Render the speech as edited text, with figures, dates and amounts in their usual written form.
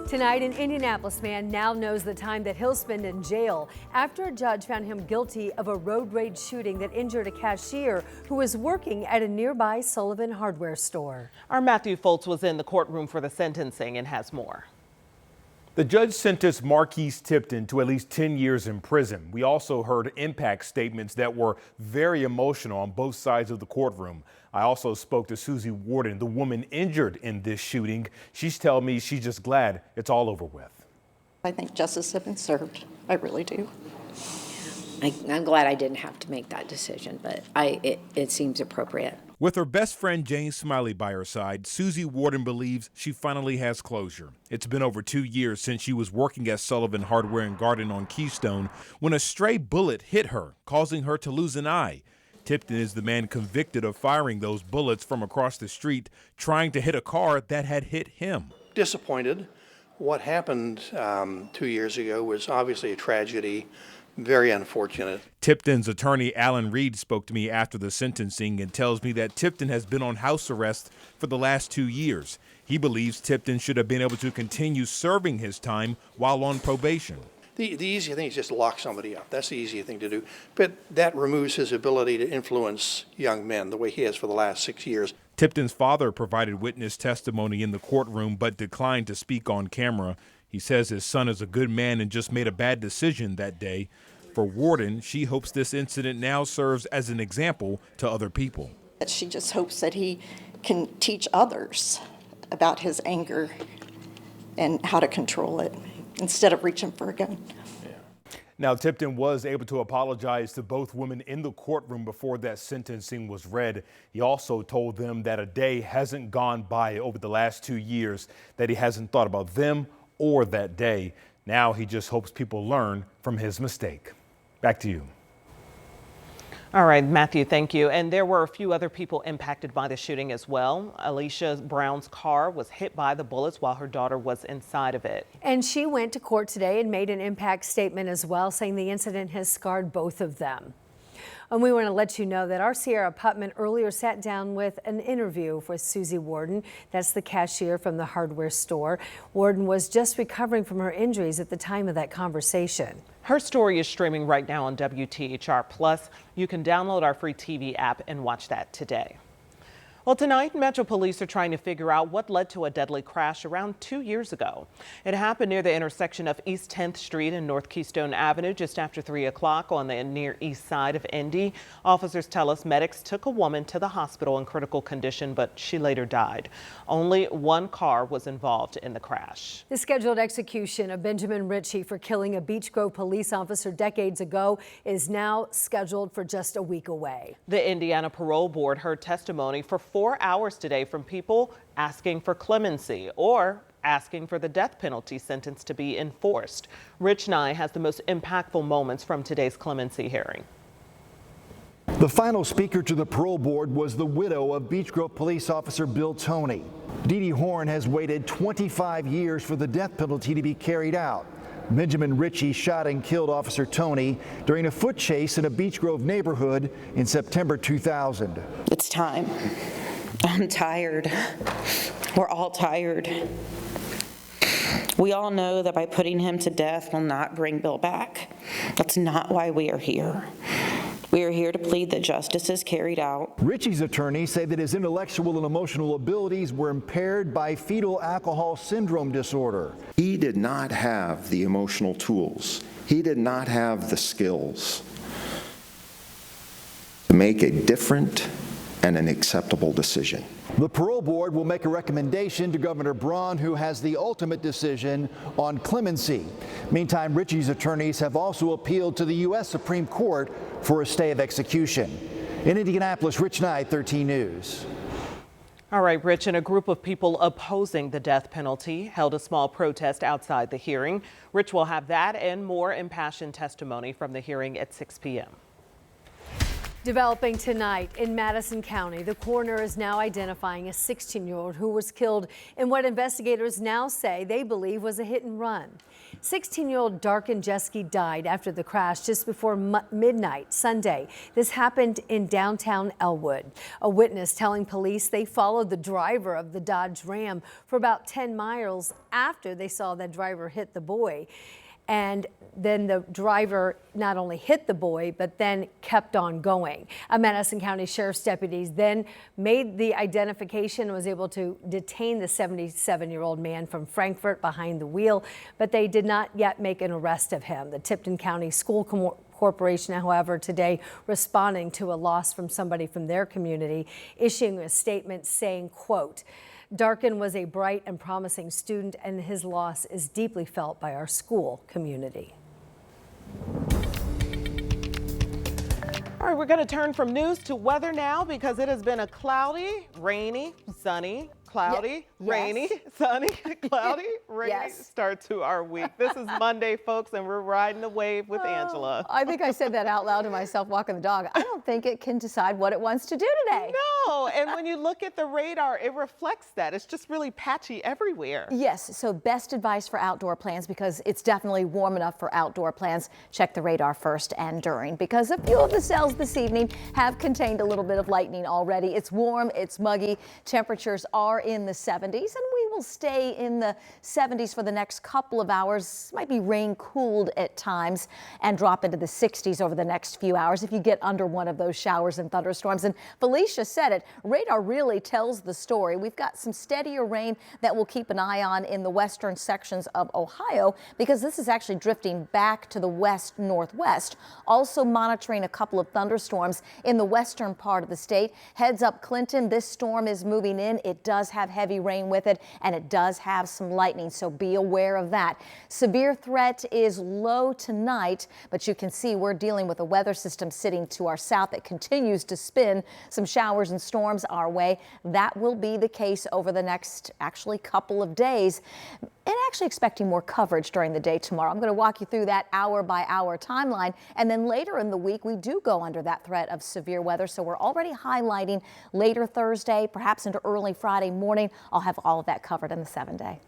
Tonight, an Indianapolis man now knows the time that he'll spend in jail after a judge found him guilty of a road rage shooting that injured a cashier who was working at a nearby Sullivan hardware store. Our Matthew Foltz was in the courtroom for the sentencing and has more. The judge sentenced Marquise Tipton to at least 10 years in prison. We also heard impact statements that were very emotional on both sides of the courtroom. I also spoke to Susie Warden, the woman injured in this shooting. She's telling me she's just glad it's all over with. I think justice has been served. I really do. I'm glad I didn't have to make that decision, but it seems appropriate. With her best friend Jane Smiley by her side, Susie Warden believes she finally has closure. It's been over 2 years since she was working at Sullivan Hardware and Garden on Keystone when a stray bullet hit her, causing her to lose an eye. Tipton is the man convicted of firing those bullets from across the street, trying to hit a car that had hit him. Disappointed. What happened 2 years ago was obviously a tragedy. Very unfortunate. Tipton's attorney, Alan Reed, spoke to me after the sentencing and tells me that Tipton has been on house arrest for the last 2 years. He believes Tipton should have been able to continue serving his time while on probation. The easy thing is just lock somebody up. That's the easy thing to do. But that removes his ability to influence young men the way he has for the last 6 years. Tipton's father provided witness testimony in the courtroom but declined to speak on camera. He says his son is a good man and just made a bad decision that day. For Warden, she hopes this incident now serves as an example to other people. She just hopes that he can teach others about his anger and how to control it instead of reaching for a gun. Now, Tipton was able to apologize to both women in the courtroom before that sentencing was read. He also told them that a day hasn't gone by over the last 2 years that he hasn't thought about them or that day. Now he just hopes people learn from his mistake. Back to you. All right, Matthew, thank you. And there were a few other people impacted by the shooting as well. Alicia Brown's car was hit by the bullets while her daughter was inside of it. And she went to court today and made an impact statement as well, saying the incident has scarred both of them. And we want to let you know that our Sierra Putman earlier sat down with an interview with Susie Warden. That's the cashier from the hardware store. Warden was just recovering from her injuries at the time of that conversation. Her story is streaming right now on WTHR Plus. You can download our free TV app and watch that today. Well, tonight, Metro Police are trying to figure out what led to a deadly crash around 2 years ago. It happened near the intersection of East 10th Street and North Keystone Avenue just after 3 o'clock on the near east side of Indy. Officers tell us medics took a woman to the hospital in critical condition, but she later died. Only one car was involved in the crash. The scheduled execution of Benjamin Ritchie for killing a Beech Grove police officer decades ago is now scheduled for just a week away. The Indiana Parole Board heard testimony for 4 hours today from people asking for clemency or asking for the death penalty sentence to be enforced. Rich Nye has the most impactful moments from today's clemency hearing. The final speaker to the parole board was the widow of Beech Grove police officer Bill Toney. Dee Dee Horn has waited 25 years for the death penalty to be carried out. Benjamin Ritchie shot and killed Officer Toney during a foot chase in a Beech Grove neighborhood in September 2000. It's time. I'm tired. We're all tired. We all know that by putting him to death will not bring Bill back. That's not why we are here. We are here to plead that justice is carried out. Ritchie's attorneys say that his intellectual and emotional abilities were impaired by fetal alcohol syndrome disorder. He did not have the emotional tools. He did not have the skills to make a different and an acceptable decision. The parole board will make a recommendation to Governor Braun, who has the ultimate decision on clemency. Meantime, Ritchie's attorneys have also appealed to the U.S. Supreme Court for a stay of execution. In Indianapolis, Rich Knight, 13 News. All right, Rich, and a group of people opposing the death penalty held a small protest outside the hearing. Rich will have that and more impassioned testimony from the hearing at 6 p.m. Developing tonight in Madison County, the coroner is now identifying a 16-year-old who was killed in what investigators now say they believe was a hit and run. 16-year-old Darken Jeske died after the crash just before midnight Sunday. This happened in downtown Elwood. A witness telling police they followed the driver of the Dodge Ram for about 10 miles after they saw that driver hit the boy. And then the driver not only hit the boy, but then kept on going. A Madison County Sheriff's deputies then made the identification and was able to detain the 77-year-old man from Frankfort behind the wheel, but they did not yet make an arrest of him. The Tipton County School Corporation, however, today responding to a loss from somebody from their community, issuing a statement saying, quote, Darken was a bright and promising student, and his loss is deeply felt by our school community. All right, we're going to turn from news to weather now because it has been a cloudy, rainy, sunny, cloudy, rainy, sunny, cloudy, rainy start to our week. This is Monday, folks, and we're riding the wave with Angela. I think I said that out loud to myself walking the dog. I don't think it can decide what it wants to do today. No, and when you look at the radar, it reflects that. It's just really patchy everywhere. Yes, so best advice for outdoor plans because it's definitely warm enough for outdoor plans. Check the radar first and during because a few of the cells this evening have contained a little bit of lightning already. It's warm, it's muggy, temperatures are in the 70s, and we will stay in the 70s for the next couple of hours. Might be rain cooled at times and drop into the 60s over the next few hours if you get under one of those showers and thunderstorms. And Felicia said it, radar really tells the story. We've got some steadier rain that we'll keep an eye on in the western sections of Ohio because this is actually drifting back to the west northwest. Also monitoring a couple of thunderstorms in the western part of the state. Heads up Clinton, this storm is moving in. It does have heavy rain with it and it does have some lightning, so be aware of that. Severe threat is low tonight, but you can see we're dealing with a weather system sitting to our south that continues to spin some showers and storms our way. That will be the case over the next actually couple of days. And actually expecting more coverage during the day tomorrow. I'm going to walk you through that hour by hour timeline. And then later in the week, we do go under that threat of severe weather. So we're already highlighting later Thursday, perhaps into early Friday morning. I'll have all of that covered in the 7-day.